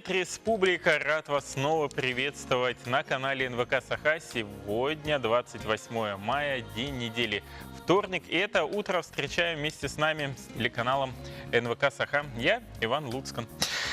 Привет, Республика! Рад вас снова приветствовать на канале НВК Саха. Сегодня 28 мая, день недели, вторник. И это утро встречаем вместе с нами с телеканалом НВК Саха. Я Иван Луцкан.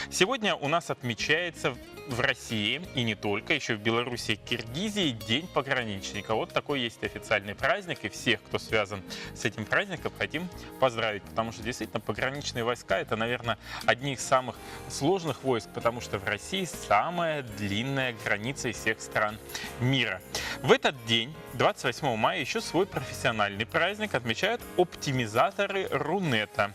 Сегодня у нас отмечается в России и не только, еще в Беларуси и Киргизии День пограничника. Вот такой есть официальный праздник, и всех, кто связан с этим праздником, хотим поздравить, потому что действительно пограничные войска — это, наверное, одни из самых сложных войск, потому что в России самая длинная граница из всех стран мира. В этот день, 28 мая, еще свой профессиональный праздник отмечают оптимизаторы Рунета.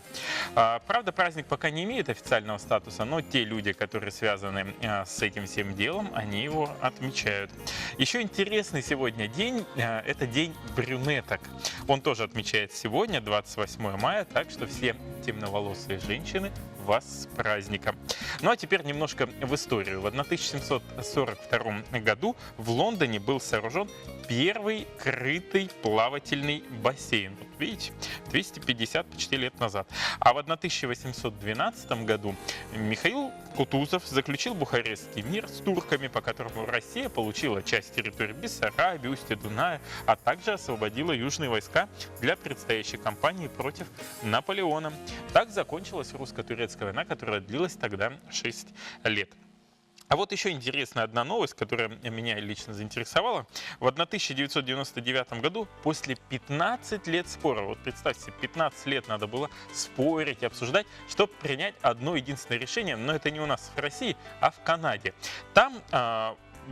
Правда, праздник пока не имеет официального статуса, но те люди, которые связаны с этим всем делом, они его отмечают. Еще интересный сегодня день – это день брюнеток. Он тоже отмечается сегодня, 28 мая, так что все темноволосые женщины, вас с праздником. Ну а теперь немножко в историю. В 1742 году в Лондоне был сооружен первый крытый плавательный бассейн. Вот видите, 250 почти лет назад. А в 1812 году Михаил Кутузов заключил Бухарестский мир с турками, по которому Россия получила часть территории Бессарабии, устья Дуная, а также освободила южные войска для предстоящей кампании против Наполеона. Так закончилась русско-турецкая война, которая длилась тогда 6 лет. А вот еще интересная одна новость, которая меня лично заинтересовала. В 1999 году, после 15 лет спора, вот представьте, 15 лет надо было спорить и обсуждать, чтобы принять одно единственное решение, но это не у нас в России, а в Канаде. Там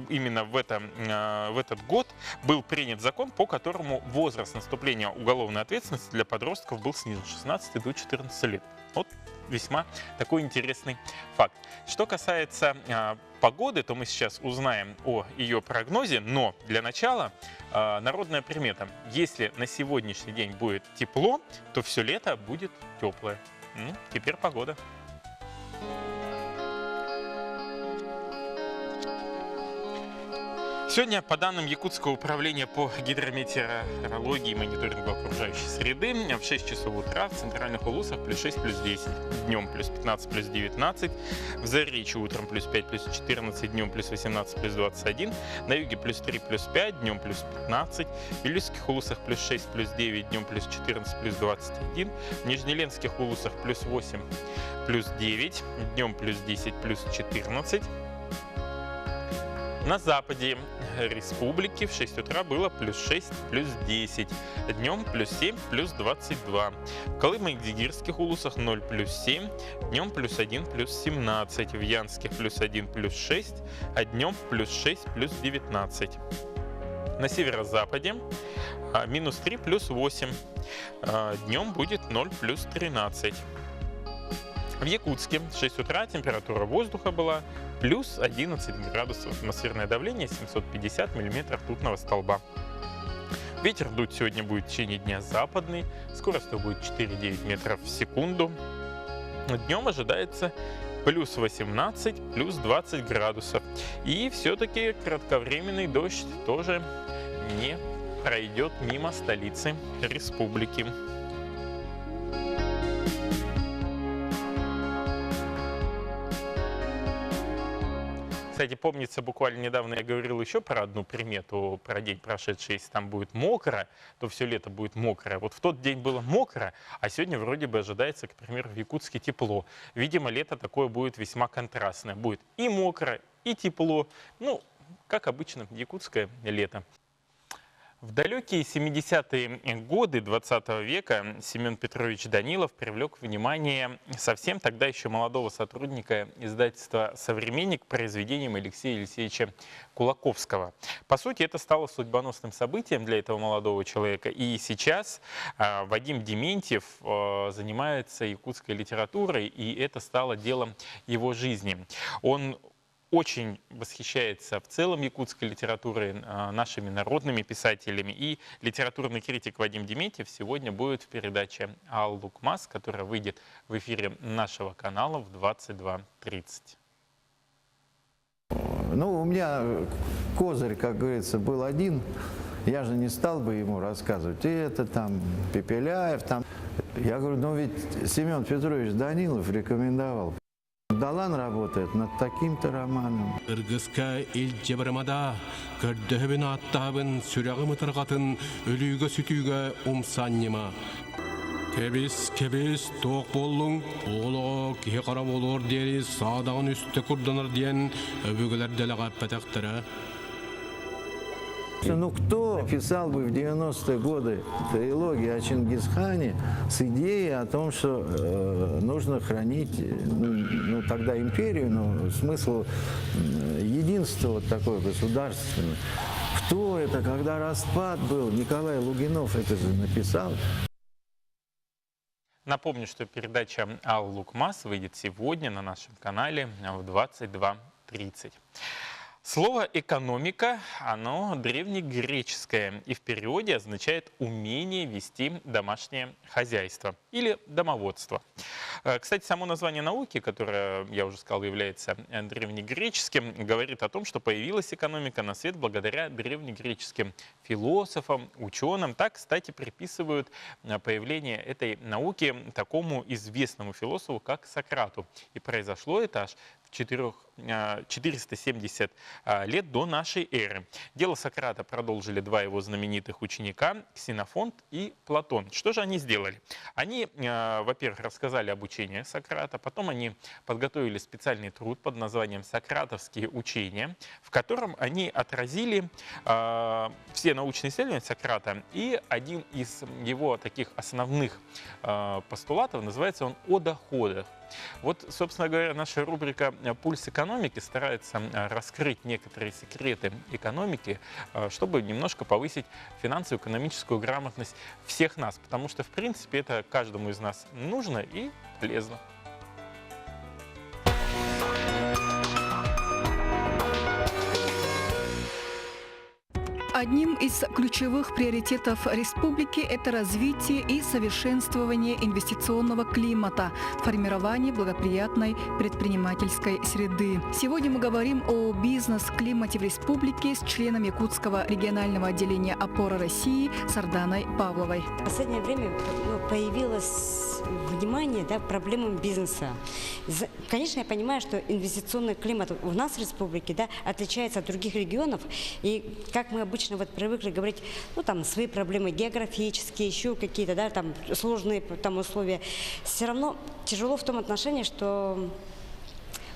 именно в этот год был принят закон, по которому возраст наступления уголовной ответственности для подростков был снижен с 16 до 14 лет. Вот весьма такой интересный факт. Что касается погоды, то мы сейчас узнаем о ее прогнозе, но для начала народная примета. Если на сегодняшний день будет тепло, то все лето будет теплое. Теперь погода. Сегодня, по данным Якутского управления по гидрометеорологии и мониторингу окружающей среды, в 6 часов утра в центральных улусах плюс 6, плюс 10, днем плюс 15, плюс 19, в Заречье утром плюс 5, плюс 14, днем плюс 18, плюс 21, на юге плюс 3, плюс 5, днем плюс 15, в Вилюйских улусах плюс 6, плюс 9, днем плюс 14, плюс 21, в Нижнеленских улусах плюс 8, плюс 9, днем плюс 10, плюс 14. На западе республики в 6 утра было плюс 6, плюс 10, днем плюс 7, плюс 22. В Колымо-Идзигирских улусах 0, плюс 7, днем плюс 1, плюс 17. В Янских плюс 1, плюс 6, а днем плюс 6, плюс 19. На северо-западе минус 3, плюс 8, днем будет 0, плюс 13. В Якутске в 6 утра температура воздуха была плюс 11 градусов, атмосферное давление 750 миллиметров ртутного столба. Ветер дуть сегодня будет в течение дня западный, скорость будет 4-9 метров в секунду. Днем ожидается плюс 18, плюс 20 градусов. И все-таки кратковременный дождь тоже не пройдет мимо столицы республики. Кстати, помнится, буквально недавно я говорил еще про одну примету, про день прошедший. Если там будет мокро, то все лето будет мокрое. Вот в тот день было мокро, а сегодня вроде бы ожидается, к примеру, в Якутске тепло. Видимо, лето такое будет весьма контрастное. Будет и мокро, и тепло. Ну, как обычно, якутское лето. В далекие 70-е годы 20 века Семен Петрович Данилов привлек внимание совсем тогда еще молодого сотрудника издательства «Современник» к произведениям Алексея Елисеевича Кулаковского. По сути, это стало судьбоносным событием для этого молодого человека. И сейчас Вадим Дементьев занимается якутской литературой, и это стало делом его жизни. Он очень восхищается в целом якутской литературой, нашими народными писателями. И литературный критик Вадим Дементьев сегодня будет в передаче «Ал-Лукмас», которая выйдет в эфире нашего канала в 22:30. Ну, у меня козырь, как говорится, был один. Я же не стал бы ему рассказывать, это там Пепеляев, там. Я говорю, ну ведь Семен Петрович Данилов рекомендовал. Нурдалан работает над таким-то романом. Ыргызка ил жебрамада көрдөһөбүн аттаабын сүрәгы мытыргатын өлүүгө сүтүүгө умсаннима. Кебис тоқ боллуң, оғылығы кие қара болуыр дери садағын үсті күрданыр дейін өбігілер дәліға пәтәқтірі. Ну кто писал бы в 90-е годы трилогию о Чингисхане с идеей о том, что нужно хранить ну, тогда империю, но смысл единства вот такое государственное. Кто это, когда распад был? Николай Лугинов это же написал. Напомню, что передача «Ал-Лукмас» выйдет сегодня на нашем канале в 22:30. Слово «экономика», оно древнегреческое и в переводе означает «умение вести домашнее хозяйство» или «домоводство». Кстати, само название науки, которое, я уже сказал, является древнегреческим, говорит о том, что появилась экономика на свет благодаря древнегреческим философам, ученым. Так, кстати, приписывают появление этой науки такому известному философу, как Сократу. И произошло это аж 470 лет до нашей эры. Дело Сократа продолжили два его знаменитых ученика, Ксенофонт и Платон. Что же они сделали? Они, во-первых, рассказали об учениях Сократа, потом они подготовили специальный труд под названием «Сократовские учения», в котором они отразили все научные исследования Сократа, и один из его таких основных постулатов называется он «О доходах». Вот, собственно говоря, наша рубрика «Пульс экономики» старается раскрыть некоторые секреты экономики, чтобы немножко повысить финансово-экономическую грамотность всех нас, потому что, в принципе, это каждому из нас нужно и полезно. Одним из ключевых приоритетов республики – это развитие и совершенствование инвестиционного климата, формирование благоприятной предпринимательской среды. Сегодня мы говорим о бизнес-климате в республике с членом Якутского регионального отделения «Опора России» Сарданой Павловой. В последнее время появилось внимание к проблемам бизнеса. Конечно, я понимаю, что инвестиционный климат у нас в республике отличается от других регионов. И как мы обычно привыкли говорить, ну там свои проблемы географические, еще какие-то, там сложные там условия. Все равно тяжело в том отношении, что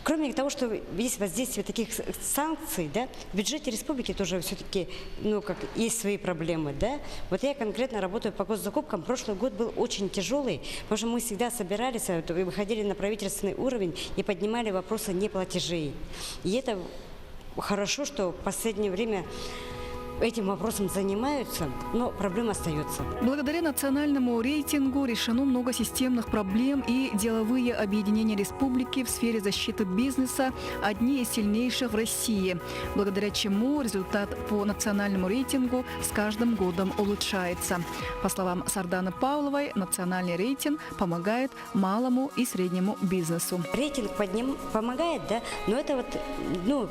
кроме того, что есть воздействие таких санкций, в бюджете республики тоже все-таки, есть свои проблемы, Вот я конкретно работаю по госзакупкам. Прошлый год был очень тяжелый, потому что мы всегда собирались, выходили на правительственный уровень и поднимали вопросы неплатежей. И это хорошо, что в последнее время этим вопросом занимаются, но проблема остается. Благодаря национальному рейтингу решено много системных проблем, и деловые объединения республики в сфере защиты бизнеса одни из сильнейших в России, благодаря чему результат по национальному рейтингу с каждым годом улучшается. По словам Сарданы Павловой, национальный рейтинг помогает малому и среднему бизнесу. Рейтинг помогает, но это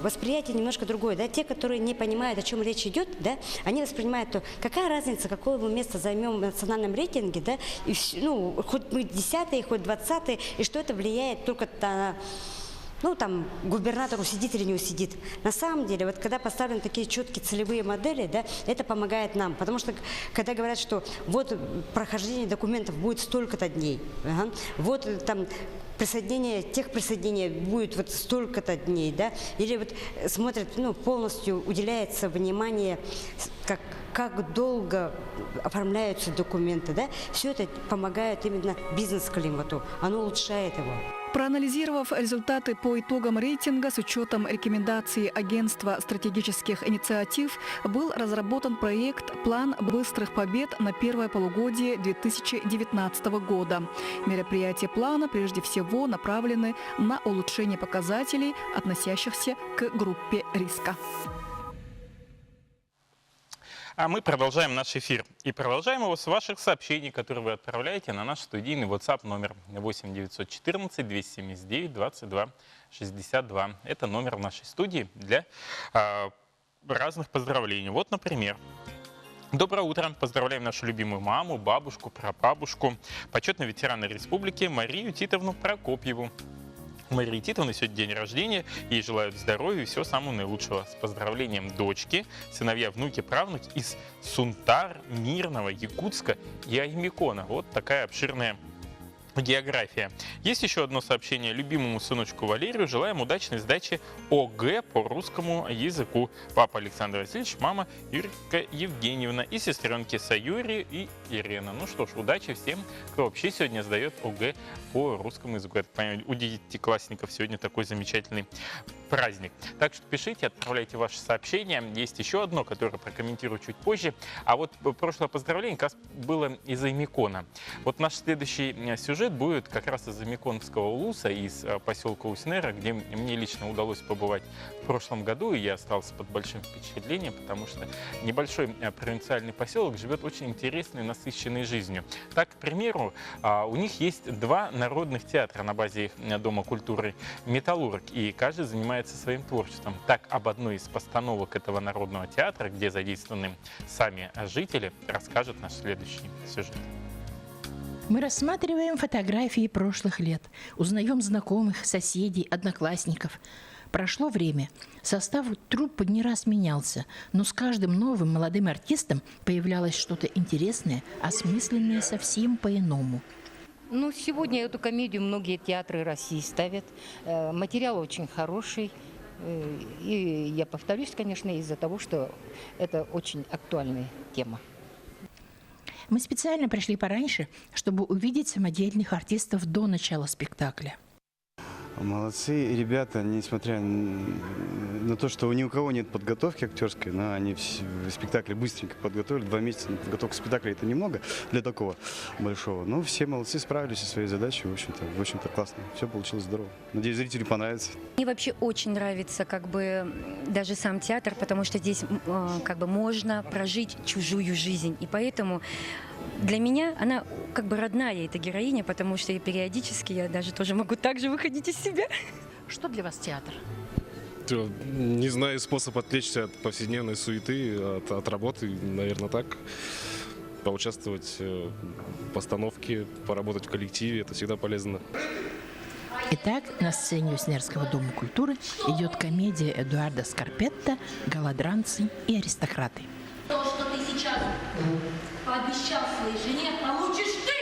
восприятие немножко другое. Те, которые не понимают, о чем речь идет, они воспринимают, какая разница, какое мы место займем в национальном рейтинге, и, хоть мы 10-е, хоть 20-е, и что это влияет только на, губернатор усидит или не усидит. На самом деле, когда поставлены такие четкие целевые модели, это помогает нам, потому что, когда говорят, что вот прохождение документов будет столько-то дней, вот там присоединение будет столько-то дней, или смотрят, полностью уделяется внимание, как долго оформляются документы, все это помогает именно бизнес-климату, оно улучшает его. Проанализировав результаты по итогам рейтинга с учетом рекомендаций Агентства стратегических инициатив, был разработан проект «План быстрых побед на первое полугодие 2019 года». Мероприятия плана прежде всего направлены на улучшение показателей, относящихся к группе риска. А мы продолжаем наш эфир. И продолжаем его с ваших сообщений, которые вы отправляете на наш студийный WhatsApp номер 8 914 279 22 62. Это номер в нашей студии для разных поздравлений. Вот, например. Доброе утро. Поздравляем нашу любимую маму, бабушку, прабабушку, почетного ветерана республики Марию Титовну Прокопьеву. Марии Титовны сегодня день рождения, ей желают здоровья и всего самого наилучшего. С поздравлением дочки, сыновья, внуки, правнуки из Сунтар, Мирного, Якутска и Аймекона. Вот такая обширная география. Есть еще одно сообщение любимому сыночку Валерию. Желаем удачной сдачи ОГЭ по русскому языку. Папа Александр Васильевич, мама Юрка Евгеньевна и сестренки Саюри и Ирена. Ну что ж, удачи всем, кто вообще сегодня сдает ОГЭ по русскому языку. Это, понятно, у девятиклассников сегодня такой замечательный праздник. Так что пишите, отправляйте ваши сообщения. Есть еще одно, которое прокомментирую чуть позже. А вот прошлое поздравление как раз было из Аймекона. Вот наш следующий сюжет будет как раз из Аймеконовского улуса, из поселка Уснера, где мне лично удалось побывать в прошлом году, и я остался под большим впечатлением, потому что небольшой провинциальный поселок живет очень интересной, насыщенной жизнью. Так, к примеру, у них есть два народных театра на базе их Дома культуры «Металлург», и каждый занимается своим творчеством. Так, об одной из постановок этого народного театра, где задействованы сами жители, расскажет наш следующий сюжет. Мы рассматриваем фотографии прошлых лет, узнаем знакомых, соседей, одноклассников. Прошло время. Состав труппы не раз менялся, но с каждым новым молодым артистом появлялось что-то интересное, осмысленное совсем по-иному. Ну, сегодня эту комедию многие театры России ставят. Материал очень хороший. И я повторюсь, конечно, из-за того, что это очень актуальная тема. Мы специально пришли пораньше, чтобы увидеть самодеятельных артистов до начала спектакля. Молодцы ребята, несмотря на то, что ни у кого нет подготовки актерской, но они в спектакле быстренько подготовили. 2 месяца на подготовку спектакля — это немного для такого большого. Но все молодцы, справились со своей задачей. В общем-то классно. Все получилось здорово. Надеюсь, зрителю понравится. Мне вообще очень нравится даже сам театр, потому что здесь можно прожить чужую жизнь. И поэтому для меня она родная, эта героиня, потому что периодически я даже тоже могу так же выходить из себя. Что для вас театр? Не знаю, способ отвлечься от повседневной суеты, от работы, наверное, так. Поучаствовать в постановке, поработать в коллективе, это всегда полезно. Итак, на сцене Уснерского дома культуры идет комедия Эдуарда Скарпетта «Голодранцы и аристократы». То, что ты сейчас пообещал своей жене, получишь ты!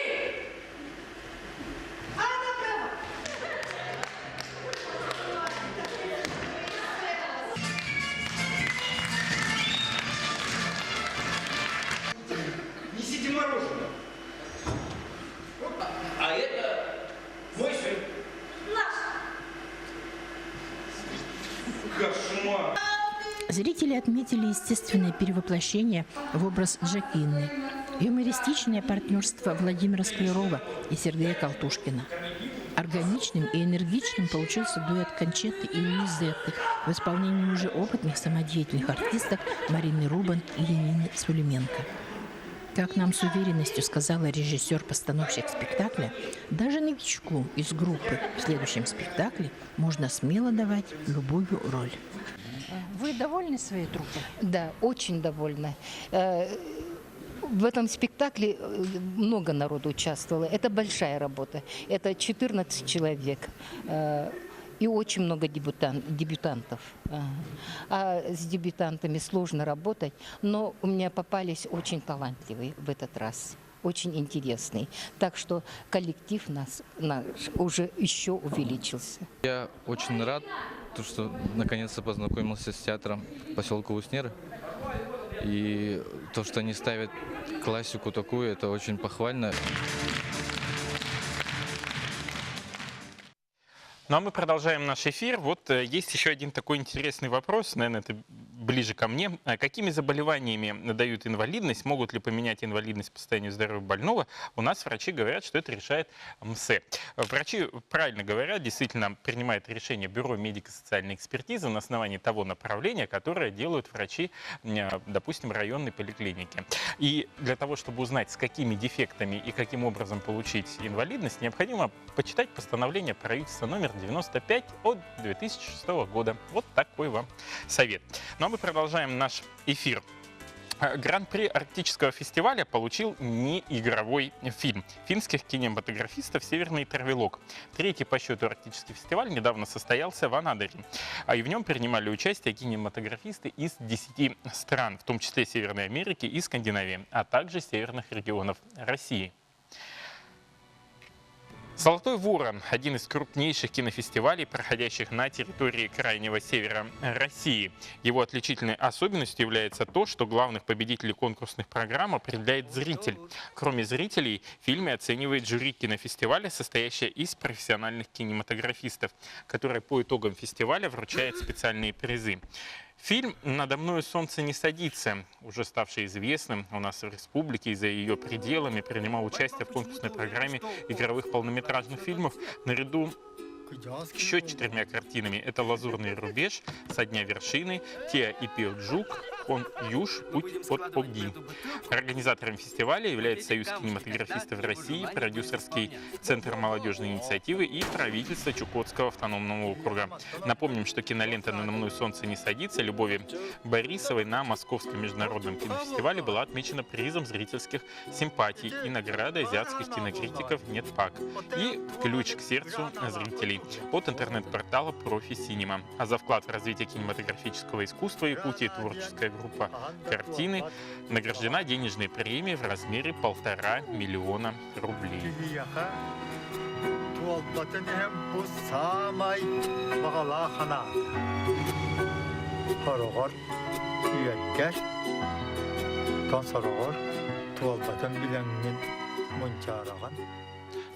Она права! Несите мороженое. А это мой сын. Наш! Кошмар. Зрители отметили естественное перевоплощение в образ Джакинны, юмористичное партнерство Владимира Склярова и Сергея Колтушкина. Органичным и энергичным получился дуэт Кончетты и Лизетты в исполнении уже опытных самодеятельных артисток Марины Рубан и Янины Сулейменко. Как нам с уверенностью сказала режиссер-постановщик спектакля, даже новичку из группы в следующем спектакле можно смело давать любую роль. Вы довольны своей труппой? Да, очень довольна. В этом спектакле много народу участвовало. Это большая работа. Это 14 человек. И очень много дебютантов. А с дебютантами сложно работать, но у меня попались очень талантливые в этот раз. Очень интересный. Так что коллектив наш уже еще увеличился. Я очень рад, что наконец-то познакомился с театром поселка Уснер. И то, что они ставят классику такую, это очень похвально. Ну а мы продолжаем наш эфир. Вот есть еще один такой интересный вопрос, наверное, это ближе ко мне. Какими заболеваниями дают инвалидность? Могут ли поменять инвалидность по состоянию здоровья больного? У нас врачи говорят, что это решает МСЭ. Врачи правильно говорят, действительно принимает решение Бюро медико-социальной экспертизы на основании того направления, которое делают врачи, допустим, районной поликлиники. И для того, чтобы узнать, с какими дефектами и каким образом получить инвалидность, необходимо почитать постановление правительства номер 95 от 2006 года. Вот такой вам совет. Ну а мы продолжаем наш эфир. Гран-при Арктического фестиваля получил неигровой фильм финских кинематографистов «Северный травелок». Третий по счету Арктический фестиваль недавно состоялся в Анадыре, и в нем принимали участие кинематографисты из 10 стран, в том числе Северной Америки и Скандинавии, а также северных регионов России. «Золотой ворон» – один из крупнейших кинофестивалей, проходящих на территории Крайнего Севера России. Его отличительной особенностью является то, что главных победителей конкурсных программ определяет зритель. Кроме зрителей, фильмы оценивает жюри кинофестиваля, состоящее из профессиональных кинематографистов, которые по итогам фестиваля вручает специальные призы. Фильм «Надо мною солнце не садится», уже ставший известным у нас в республике и за ее пределами, принимал участие в конкурсной программе игровых полнометражных фильмов наряду еще 4 картинами. Это «Лазурный рубеж», «Со дня вершины», «Теа и Пиоджук», «Он Юж», «Путь под Огги». Организатором фестиваля является Союз кинематографистов России, продюсерский центр молодежной инициативы и правительство Чукотского автономного округа. Напомним, что кинолента «Надо мной солнце не садится» Любови Борисовой на Московском международном кинофестивале была отмечена призом зрительских симпатий и наградой азиатских кинокритиков «Нетпак» и «Ключ к сердцу зрителей» от интернет-портала «Профи Синема». А за вклад в развитие кинематографического искусства Якутии творческая группа «Картины» награждена денежной премией в размере 1,5 миллиона рублей.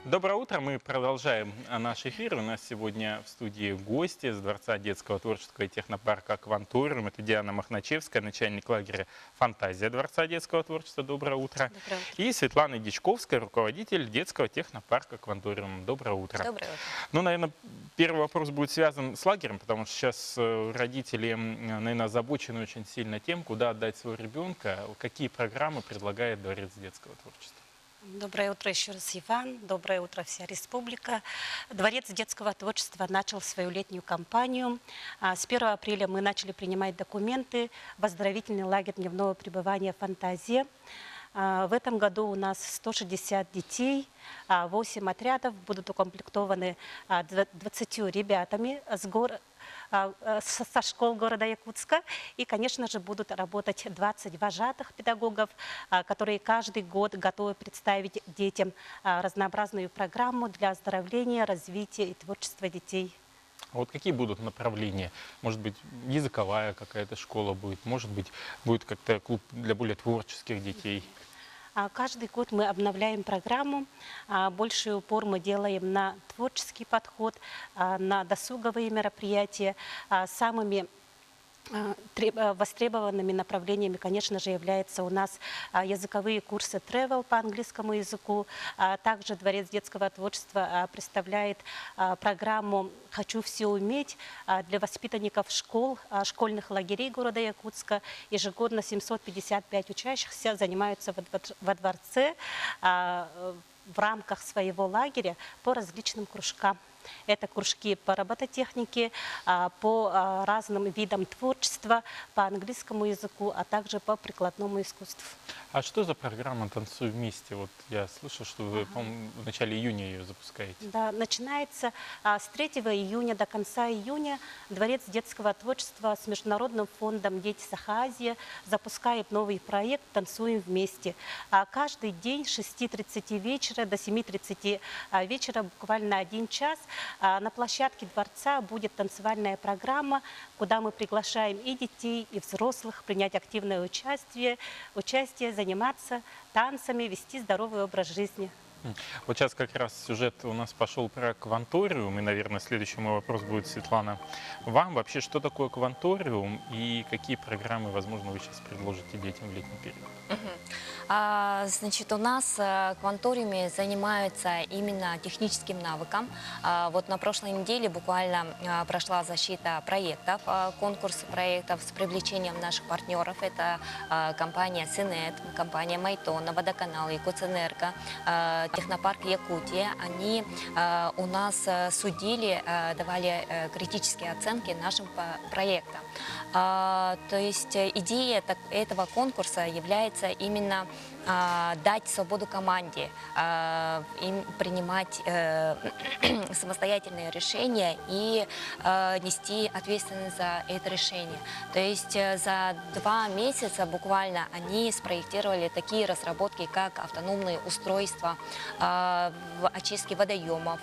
Доброе утро, мы продолжаем наш эфир. У нас сегодня в студии гости с Дворца детского творчества и технопарка «Аквантуриум». Это Диана Махначевская, начальник лагеря «Фантазия» Дворца детского творчества. Доброе утро. Доброе утро. И Светлана Дичковская, руководитель детского технопарка «Аквантуриум». Доброе утро. Доброе утро. Ну, наверное, первый вопрос будет связан с лагерем, потому что сейчас родители, наверное, озабочены очень сильно тем, куда отдать своего ребенка. Какие программы предлагает Дворец детского творчества? Доброе утро еще раз, Иван. Доброе утро, вся республика. Дворец детского творчества начал свою летнюю кампанию. С 1 апреля мы начали принимать документы в оздоровительный лагерь дневного пребывания «Фантазия». В этом году у нас 160 детей, 8 отрядов будут укомплектованы 20 ребятами со школ города Якутска. И, конечно же, будут работать 20 вожатых педагогов, которые каждый год готовы представить детям разнообразную программу для оздоровления, развития и творчества детей. А вот какие будут направления? Может быть, языковая какая-то школа будет, может быть, будет как-то клуб для более творческих детей? Каждый год мы обновляем программу. Больший упор мы делаем на творческий подход, на досуговые мероприятия. Самыми востребованными направлениями, конечно же, являются у нас языковые курсы travel по английскому языку. Также Дворец детского творчества представляет программу «Хочу все уметь» для воспитанников школ, школьных лагерей города Якутска. Ежегодно 755 учащихся занимаются во дворце в рамках своего лагеря по различным кружкам. Это кружки по робототехнике, по разным видам творчества, по английскому языку, а также по прикладному искусству. А что за программа «Танцуй вместе»? Вот я слышал, что вы, по-моему, в начале июня ее запускаете. Да, начинается с 3 июня до конца июня. Дворец детского творчества с Международным фондом «Дети Саха-Азия» запускает новый проект «Танцуем вместе». Каждый день с 6:30 вечера до 7:30 вечера, буквально 1 час, на площадке дворца будет танцевальная программа, куда мы приглашаем и детей, и взрослых принять активное участие, заниматься танцами, вести здоровый образ жизни. Вот сейчас как раз сюжет у нас пошел про акваториум, и, наверное, следующий мой вопрос будет, Светлана, вам. Вообще, что такое акваториум и какие программы, возможно, вы сейчас предложите детям в летний период? Значит, у нас в акваториуме занимаются именно техническим навыком. Вот на прошлой неделе буквально прошла защита проектов, конкурс проектов с привлечением наших партнеров. Это компания Синет, компания Майтона, Водоканал, Якутэнерго, Технопарк Якутия, они у нас судили, давали критические оценки нашим проектам. То есть идея этого конкурса является именно дать свободу команде, им принимать самостоятельные решения и нести ответственность за это решение. То есть за 2 месяца буквально они спроектировали такие разработки, как автономные устройства в очистке водоемов,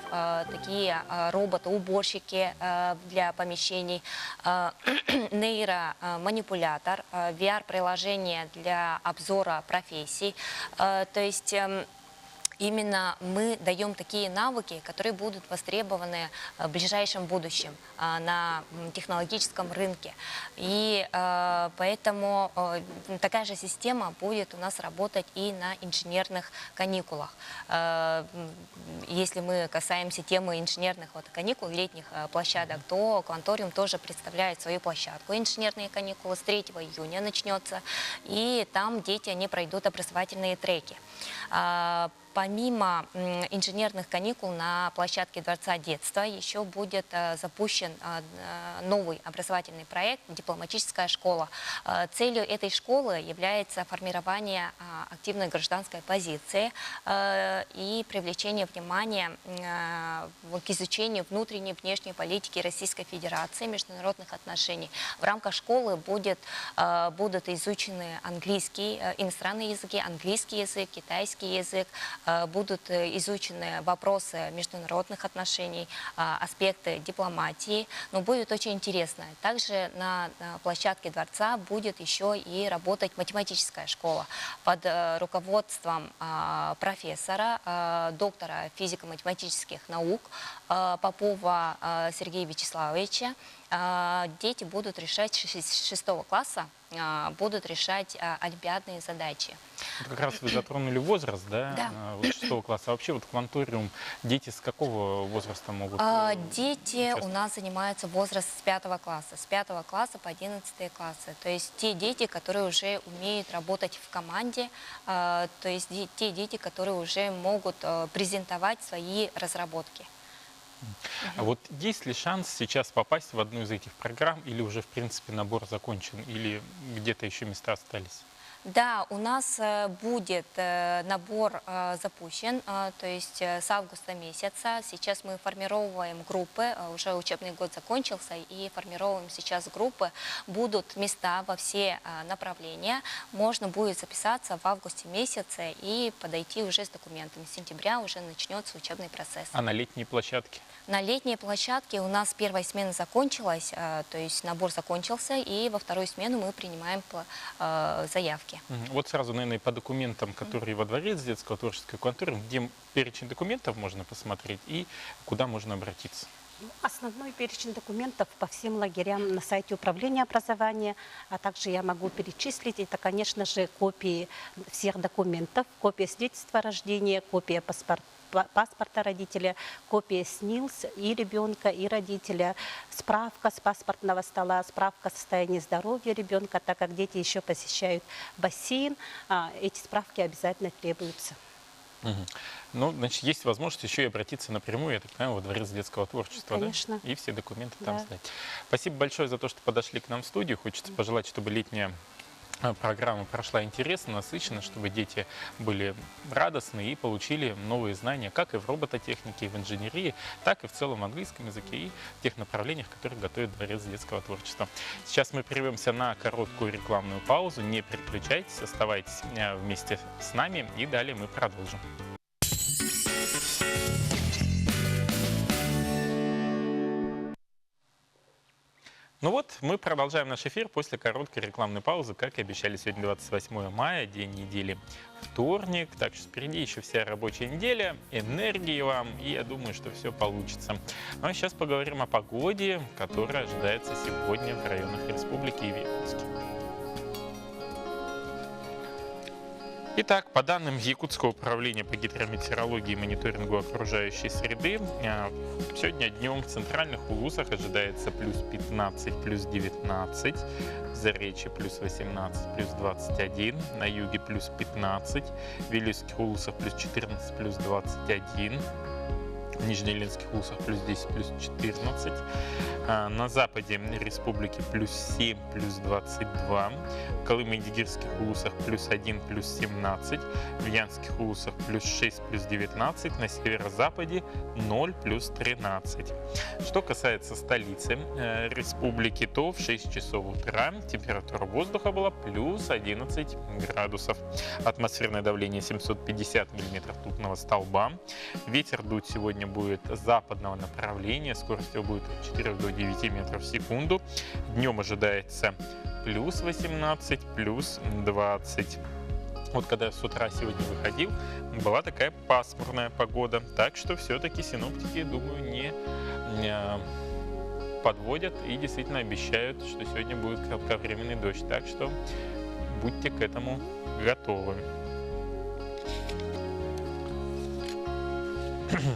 такие роботы-уборщики для помещений, нейроманипулятор, VR-приложение для обзора профессий. То есть именно мы даем такие навыки, которые будут востребованы в ближайшем будущем на технологическом рынке. И поэтому такая же система будет у нас работать и на инженерных каникулах. Если мы касаемся темы инженерных каникул, летних площадок, то Кванториум тоже представляет свою площадку. Инженерные каникулы с 3 июня начнется, и там дети, они пройдут образовательные треки. Помимо инженерных каникул на площадке Дворца детства еще будет запущен новый образовательный проект «Дипломатическая школа». Целью этой школы является формирование активной гражданской позиции и привлечение внимания к изучению внутренней и внешней политики Российской Федерации, международных отношений. В рамках школы будут изучены иностранные языки, английский язык, китайский язык, будут изучены вопросы международных отношений, аспекты дипломатии, но будет очень интересно. Также на площадке дворца будет еще и работать математическая школа под руководством профессора, доктора физико-математических наук Попова Сергея Вячеславовича. Дети будут решать с 6 класса, будут решать олимпиадные задачи. Вот как раз вы затронули возраст, да? Да. 6 класса. А вообще вот Кванториум, дети с какого возраста могут? Дети у нас занимаются возраст с 5 класса. С 5 класса по 11 классы. То есть те дети, которые уже умеют работать в команде, то есть те дети, которые уже могут презентовать свои разработки. А вот есть ли шанс сейчас попасть в одну из этих программ, или уже, в принципе, набор закончен, или где-то еще места остались? Да, у нас будет набор запущен, то есть с августа месяца. Сейчас мы формируем группы, уже учебный год закончился, и формируем сейчас группы. Будут места во все направления. Можно будет записаться в августе месяце и подойти уже с документами. С сентября уже начнется учебный процесс. А на летней площадке? На летней площадке у нас первая смена закончилась, то есть набор закончился, и во вторую смену мы принимаем заявки. Вот сразу, наверное, по документам, которые во Дворец детского творчества Кванториум, где перечень документов можно посмотреть и куда можно обратиться? Основной перечень документов по всем лагерям на сайте Управления образования, а также я могу перечислить, это, конечно же, копии всех документов, копия свидетельства о рождении, копия паспорта родителя, копия СНИЛС и ребенка, и родителя, справка с паспортного стола, справка о состоянии здоровья ребенка, так как дети еще посещают бассейн, эти справки обязательно требуются. Ну, значит, есть возможность еще и обратиться напрямую, я так понимаю, во Дворец детского творчества, конечно. Да? И все документы там сдать. Спасибо большое за то, что подошли к нам в студию. Хочется пожелать, чтобы летняя программа прошла интересно, насыщенно, чтобы дети были радостны и получили новые знания как и в робототехнике, и в инженерии, так и в целом в английском языке и в тех направлениях, которые готовит Дворец детского творчества. Сейчас мы прервемся на короткую рекламную паузу. Не переключайтесь, оставайтесь вместе с нами, и далее мы продолжим. Ну вот, мы продолжаем наш эфир после короткой рекламной паузы. Как и обещали, сегодня 28 мая, день недели, вторник. Так что впереди еще вся рабочая неделя, энергии вам, и я думаю, что все получится. Ну а сейчас поговорим о погоде, которая ожидается сегодня в районах республики и в Якутске. Итак, по данным Якутского управления по гидрометеорологии и мониторингу окружающей среды, сегодня днем в центральных улусах ожидается плюс 15, плюс 19, в Заречье плюс 18, плюс 21, на юге плюс 15, в Вилюйских улусах плюс 14, плюс 21, в Нижнеилинских улусах плюс 10, плюс 14, на западе республики плюс 7, плюс 22, в Колымо-Идигирских улусах плюс 1, плюс 17, в Янских улусах плюс 6, плюс 19, на северо-западе 0, плюс 13. Что касается столицы республики, то в 6 часов утра температура воздуха была плюс 11 градусов. Атмосферное давление 750 миллиметров ртутного столба. Ветер дуть сегодня будет западного направления, скорость его будет от 4 до 9 метров в секунду. Днем ожидается плюс 18, плюс 20. Вот когда я с утра сегодня выходил, была такая пасмурная погода. Так что все-таки синоптики, думаю, не подводят и действительно обещают, что сегодня будет кратковременный дождь. Так что будьте к этому готовы.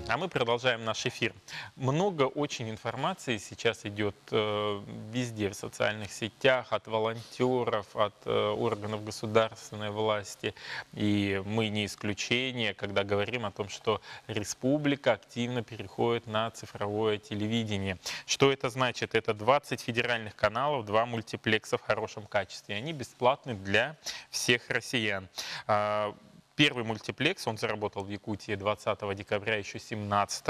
А мы продолжаем наш эфир. Много очень информации сейчас идет везде в социальных сетях, от волонтеров, от органов государственной власти. И мы не исключение, когда говорим о том, что республика активно переходит на цифровое телевидение. Что это значит? Это 20 федеральных каналов, 2 мультиплекса в хорошем качестве. Они бесплатны для всех россиян. Первый мультиплекс, он заработал в Якутии 20 декабря еще 2017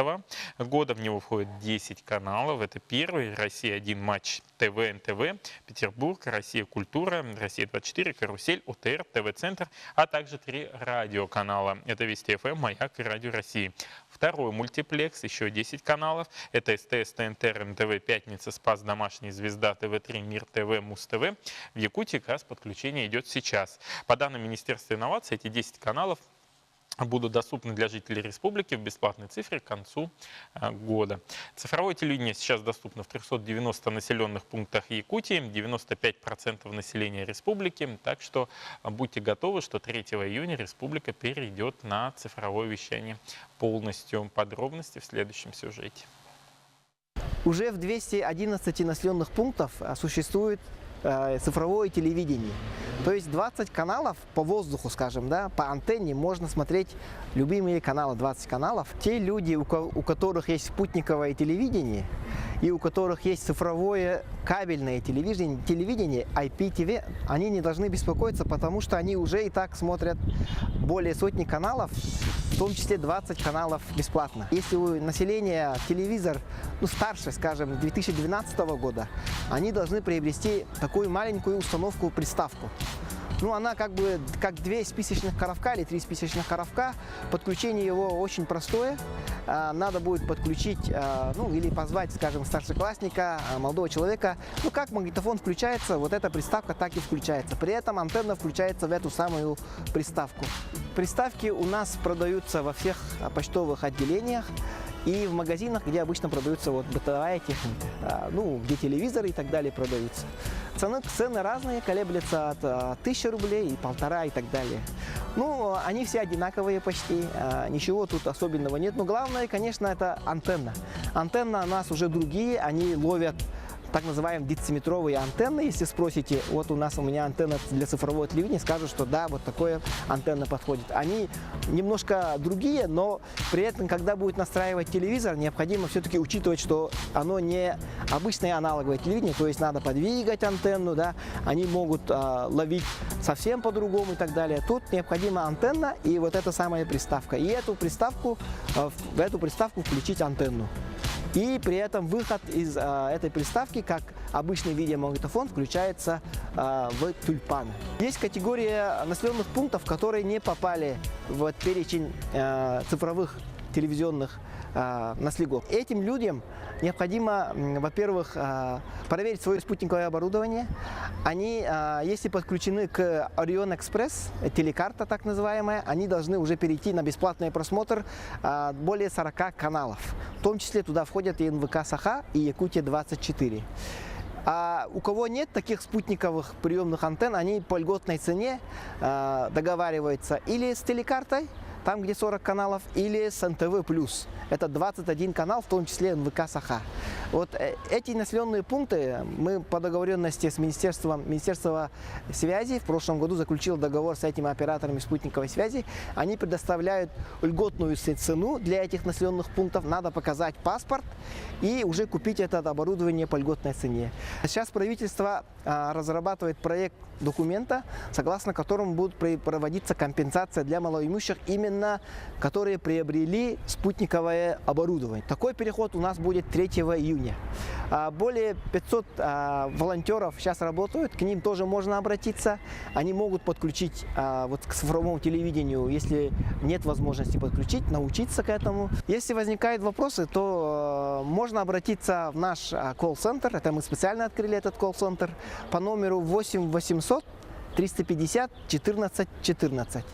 года. В него входит 10 каналов. Это первый, Россия-1, Матч ТВ, НТВ, Петербург, Россия Культура, Россия-24, Карусель, ОТР, ТВ-центр, а также 3 радиоканала. Это Вести ФМ, Маяк и Радио России. Второй мультиплекс, еще 10 каналов. Это СТС, ТНТ, РНТВ, Пятница, Спас, Домашний, Звезда, ТВ-3, Мир ТВ, Муз-ТВ. В Якутии как раз подключение идет сейчас. По данным Министерства инноваций, эти 10 каналов будут доступны для жителей республики в бесплатной цифре к концу года. Цифровое телевидение сейчас доступно в 390 населенных пунктах Якутии, 95% населения республики. Так что будьте готовы, что 3 июня республика перейдет на цифровое вещание полностью. Подробности в следующем сюжете. Уже в 211 населенных пунктах существует цифровое телевидение. То есть 20 каналов по воздуху, скажем, да, по антенне можно смотреть любимые каналы, 20 каналов. Те люди, у которых есть спутниковое телевидение и у которых есть цифровое кабельное телевидение, IPTV, они не должны беспокоиться, потому что они уже и так смотрят более сотни каналов, в том числе 20 каналов бесплатно. Если у населения телевизор старше, скажем, 2012 года, они должны приобрести такую маленькую установку-приставку. Она как 2 спичечных коровка или 3 спичечных коровка. Подключение его очень простое. Надо будет подключить, или позвать, скажем, старшеклассника, молодого человека. Как магнитофон включается, вот эта приставка так и включается. При этом антенна включается в эту самую приставку. Приставки у нас продаются во всех почтовых отделениях и в магазинах, где обычно продаются бытовая техника, где телевизоры и так далее продаются. Цены разные, колеблются от 1000 рублей и 1,5 и так далее. Они все одинаковые почти, ничего тут особенного нет. Но главное, конечно, это антенна. Антенна у нас уже другие, они ловят так называемые дециметровые антенны. Если спросите, у меня антенна для цифрового телевидения, скажут, что да, вот такая антенна подходит. Они немножко другие, но при этом, когда будет настраивать телевизор, необходимо все-таки учитывать, что оно не обычное аналоговое телевидение, то есть надо подвигать антенну, да, они могут ловить совсем по-другому и так далее. Тут необходима антенна и вот эта самая приставка. И в эту приставку включить антенну. И при этом выход из этой приставки, как обычный видеомагнитофон, включается в тюльпан. Есть категория населенных пунктов, которые не попали в перечень цифровых телевизионных наследников. Этим людям необходимо, во-первых, проверить свое спутниковое оборудование. Они, если подключены к Орион Экспресс, телекарта так называемая, они должны уже перейти на бесплатный просмотр более 40 каналов. В том числе туда входят и НВК Саха, и Якутия-24. А у кого нет таких спутниковых приемных антенн, они по льготной цене договариваются или с телекартой, там где 40 каналов, или с НТВ+. Это 21 канал, в том числе НВК Саха. Вот эти населенные пункты мы по договоренности с Министерством связи в прошлом году заключил договор с этими операторами спутниковой связи. Они предоставляют льготную цену для этих населенных пунктов. Надо показать паспорт и уже купить это оборудование по льготной цене. Сейчас правительство разрабатывает проект документа, согласно которому будет проводиться компенсация для малоимущих, именно которые приобрели спутниковое оборудование. Такой переход у нас будет 3 июня. Более 500 волонтеров сейчас работают, к ним тоже можно обратиться. Они могут подключить вот к цифровому телевидению, если нет возможности подключить, научиться к этому. Если возникают вопросы, то можно обратиться в наш колл-центр, это мы специально открыли этот колл-центр, по номеру 8 800 350 14 14.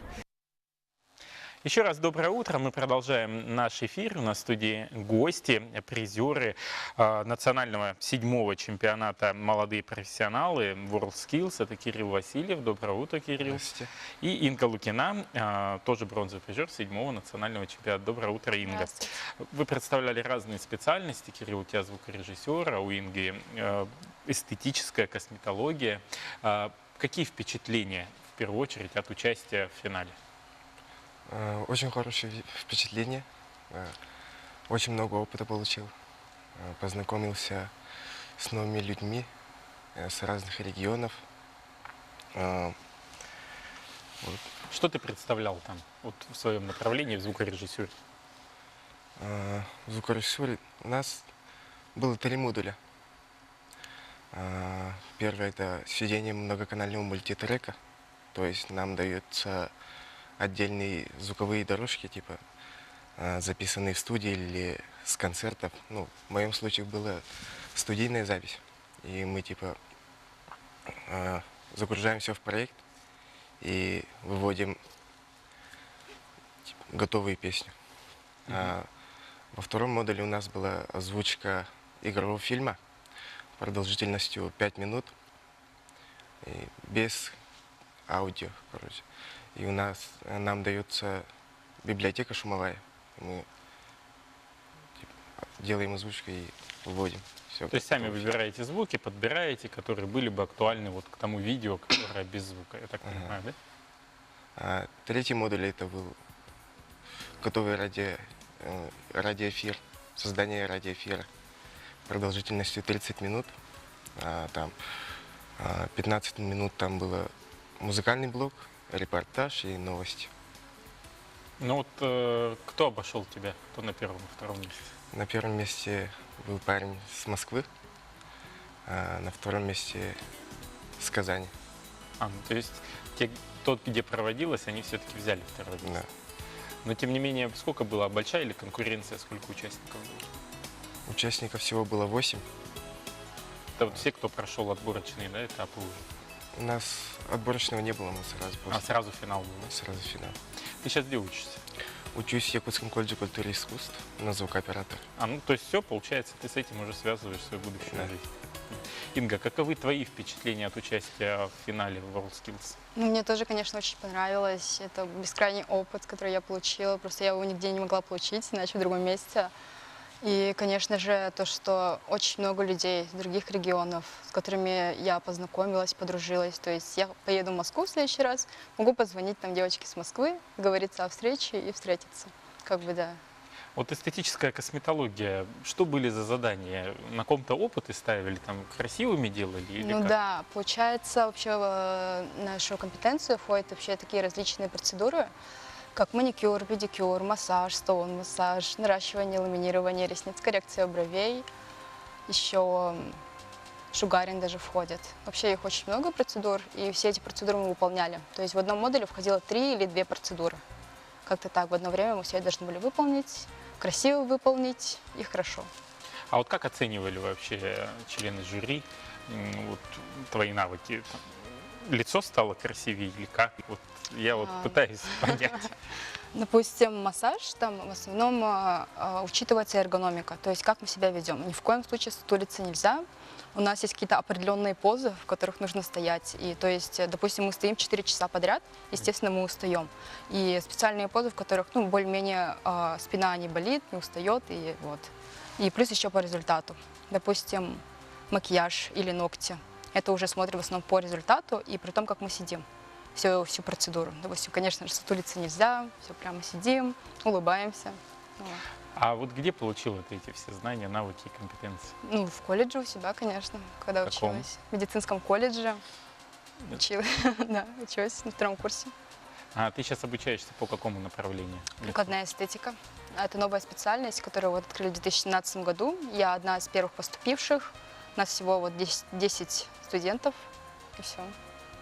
Еще раз доброе утро. Мы продолжаем наш эфир. У нас в студии гости, призеры национального 7-го чемпионата «Молодые профессионалы» WorldSkills. Это Кирилл Васильев. Доброе утро, Кирилл. Здравствуйте. И Инга Лукина, тоже бронзовый призер 7-го национального чемпионата. Доброе утро, Инга. Вы представляли разные специальности. Кирилл, у тебя звукорежиссер, а у Инги эстетическая косметология. Какие впечатления, в первую очередь, от участия в финале? Очень хорошее впечатление. Очень много опыта получил. Познакомился с новыми людьми с разных регионов. Что ты представлял там вот, в своем направлении в звукорежиссуре? В звукорежиссуре у нас было 3 модуля. Первый — это сведение многоканального мультитрека. То есть нам дается отдельные звуковые дорожки, типа записанные в студии или с концертов. Ну, в моем случае была студийная запись. И мы типа загружаем все в проект и выводим типа готовые песни. Во втором модуле у нас была озвучка игрового фильма продолжительностью 5 минут и без аудио, короче. И нам дается библиотека шумовая. Мы делаем озвучку и вводим. Все. То есть сами выбираете звуки, подбираете, которые были бы актуальны вот к тому видео, которое без звука, я так понимаю, да? Третий модуль — это был готовый радиоэфир, создание радиоэфира продолжительностью 30 минут. Там 15 минут там было музыкальный блок, репортаж и новости. Ну вот кто обошел тебя? Кто на первом и втором месте? На первом месте был парень с Москвы, а на втором месте с Казани. Ну, то есть тот, где проводилось, они все-таки взяли второе место. Да. Но тем не менее, сколько была? Большая или конкуренция? Сколько участников было? Участников всего было 8. Это вот все, кто прошел отборочные, да, этапы уже? У нас отборочного не было, мы сразу после. Сразу финал был? Сразу финал. Ты сейчас где учишься? Учусь в Якутском колледже культуры и искусств на звукооператора. Ну то есть все, получается, ты с этим уже связываешь свою будущую жизнь. Инга, каковы твои впечатления от участия в финале WorldSkills? Ну, мне тоже, конечно, очень понравилось. Это бескрайний опыт, который я получила. Просто я его нигде не могла получить, иначе в другом месте. И, конечно же, то, что очень много людей из других регионов, с которыми я познакомилась, подружилась. То есть я поеду в Москву в следующий раз, могу позвонить там девочке с Москвы, договориться о встрече и встретиться. Как бы, да. Вот эстетическая косметология, что были за задания? На ком-то опыты ставили, там красивыми делали? Или ну как? Да, получается, вообще в нашу компетенцию входят вообще такие различные процедуры, как маникюр, педикюр, массаж, стоун-массаж, наращивание, ламинирование ресниц, коррекция бровей, еще шугаринг даже входит. Вообще их очень много процедур, и все эти процедуры мы выполняли. То есть в одном модуле входило 3 или 2 процедуры. Как-то так, в одно время мы все это должны были выполнить, красиво выполнить и хорошо. А вот как оценивали вообще члены жюри вот, твои навыки? лицо стало красивее или как? Вот я вот пытаюсь понять. Допустим, массаж, там в основном учитывается эргономика, то есть как мы себя ведем. Ни в коем случае сутулиться нельзя. У нас есть какие-то определенные позы, в которых нужно стоять. И, то есть, допустим, мы стоим 4 часа подряд, естественно, мы устаем. И специальные позы, в которых более-менее спина не болит, не устает. И, вот. И плюс еще по результату. Допустим, макияж или ногти. Это уже смотрим в основном по результату и при том, как мы сидим. Всю процедуру. Допустим, конечно же, сутулиться нельзя, все прямо сидим, улыбаемся. Вот. А вот где получила ты эти все знания, навыки и компетенции? Ну, в колледже у себя, конечно, когда училась. В медицинском колледже училась, да, училась на 2-м курсе. А ты сейчас обучаешься по какому направлению? Прикладная эстетика. Это новая специальность, которую вот открыли в 2017 году. Я одна из первых поступивших. У нас всего вот 10 студентов, и все.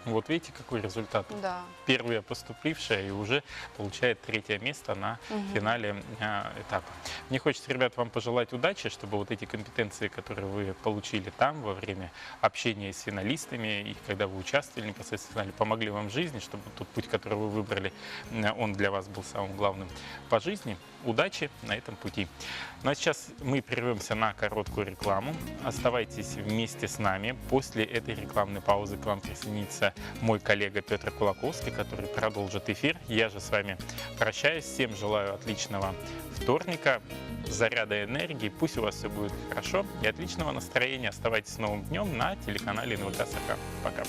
Вот видите, какой результат. Да. Первая поступившая и уже получает 3-е место на финале этапа. Мне хочется, ребят, вам пожелать удачи, чтобы вот эти компетенции, которые вы получили там во время общения с финалистами и когда вы участвовали непосредственно в финале, помогли вам в жизни, чтобы тот путь, который вы выбрали, он для вас был самым главным по жизни. Удачи на этом пути. Ну а сейчас мы прервемся на короткую рекламу. Оставайтесь вместе с нами. После этой рекламной паузы к вам присоединится мой коллега Петр Кулаковский, который продолжит эфир. Я же с вами прощаюсь. Всем желаю отличного вторника, заряда энергии. Пусть у вас все будет хорошо и отличного настроения. Оставайтесь с новым днем на телеканале НВК Саха. Пока.